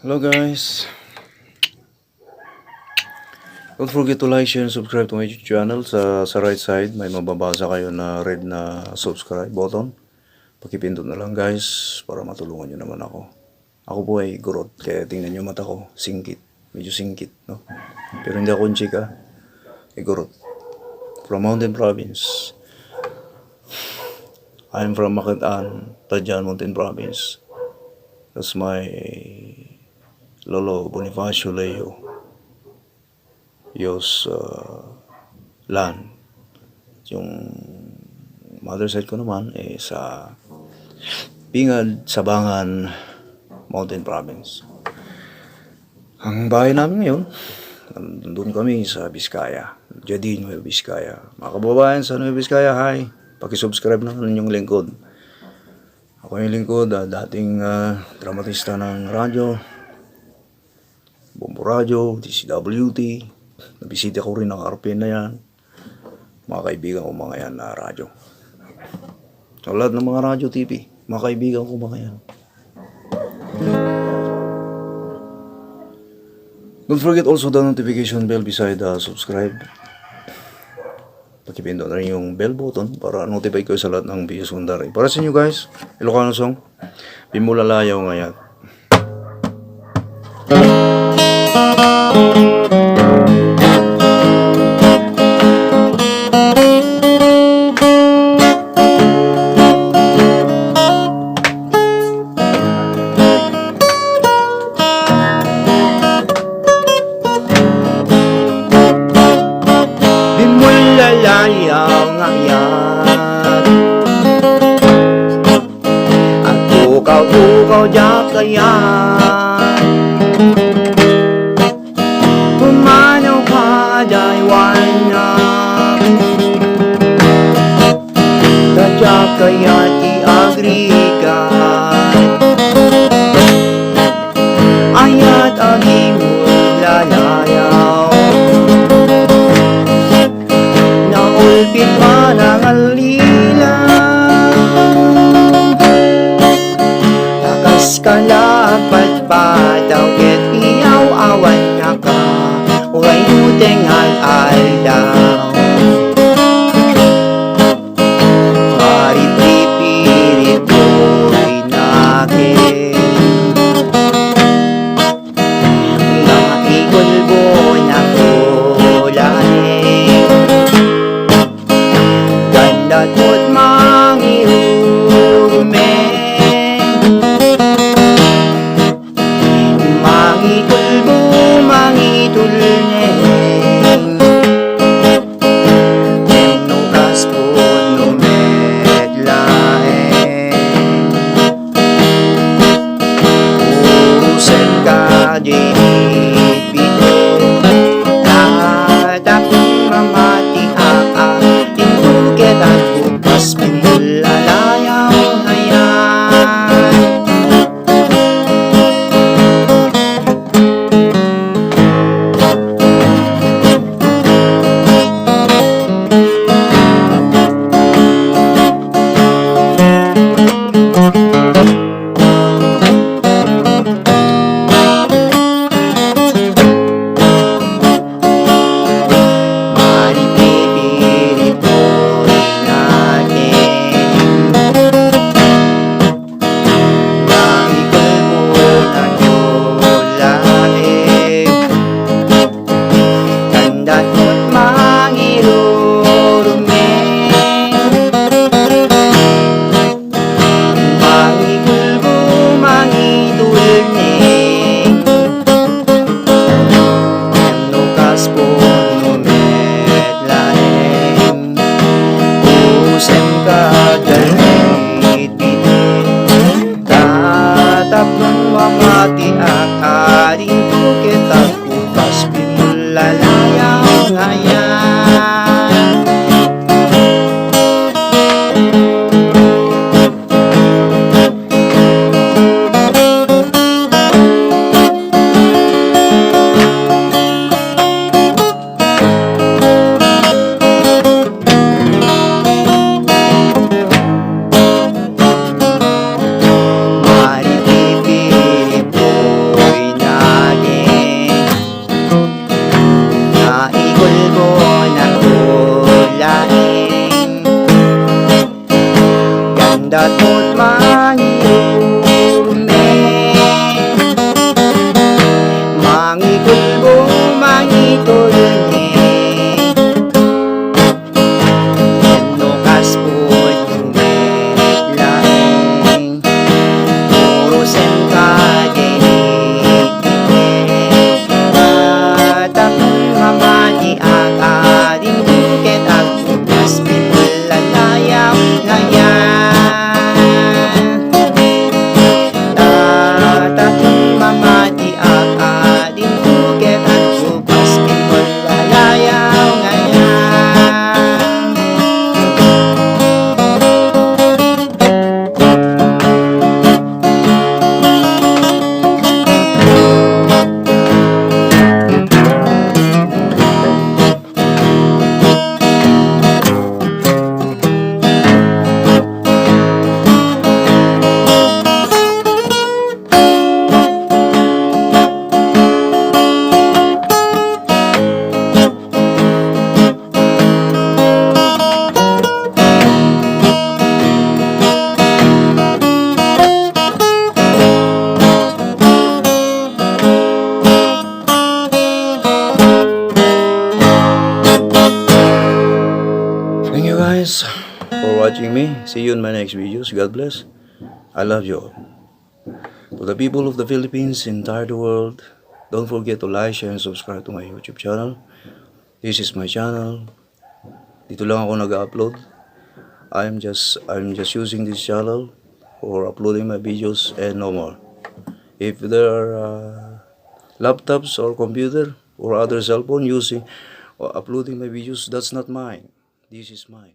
Hello guys, don't forget to like, share, and subscribe to my YouTube channel. Sa right side may mababasa kayo na red na subscribe button. Pakipindot na lang guys para matulungan nyo naman ako. Ako po ay gurot, kaya tingnan nyo mata ko, singkit, medyo singkit, no? Pero hindi ako chika, ay gurot. From Mountain Province. I'm from Makitaan, Tadjan Mountain Province. That's my Lolo Bonifacio Leo Yos land. Yung mother side ko naman sa Pingad, Sabangan, Mountain Province. Ang bahay namin ngayon, doon kami sa Vizcaya, Jadin, Nueva Vizcaya. Mga kababayan sa Nueva Vizcaya, hi! Pakisubscribe naman inyong lingkod. Ako yung lingkod, dating dramatista ng radyo, Bombo Radio, DCWT. Nabisita ko rin ang RPN na yan. Mga kaibigan ko mga yan na radyo. Sa lahat ng mga radyo TV, mga kaibigan ko mga yan. Don't forget also the notification bell beside the subscribe. Pakipindot na rin yung bell button para notify ko sa lahat ng videos kong daray. Para sa inyo guys, Ilocano song, Bimulalayaw ngayon. Bimulalayaw ngayon ang tukaw-tukaw diyak kayan. Pumanaw ka daywanan, tadyak kayan iagrigan. Ayat aging mulalayaw, naulpit man ang alilang. Takas ka lang patpataw, ket iyaw awan na ka, uray uteng al-aldaw. Maripipirit ko'y nakin, naigulbo na kulahin. Ganda ko't mangirumen, mangitulbo, mangitulnen. Temnukas ko't numetlaen, usen ka dinit pito, lahat akong mamati tintuket at bukas pinulalayaw ngayon. Maripipirit ko'y nakin, naigulbo na kulahin. Ganda ko't mangirurumen, mangigulbo, mangitulnen. Temnukas ko't numetlaen, usem ka danit bitin. Tataplon mamati at aring tuket at bukas pinulalayaw ngayon. Maripipilit ko'y See you in my next videos. God bless. I love you all. To the people of the Philippines, entire the world, don't forget to like, share, and subscribe to my YouTube channel. This is my channel. Dito lang ako nag-upload. I'm just using this channel for uploading my videos and no more. If there are laptops or computer or other cell phone using or uploading my videos, that's not mine. This is mine.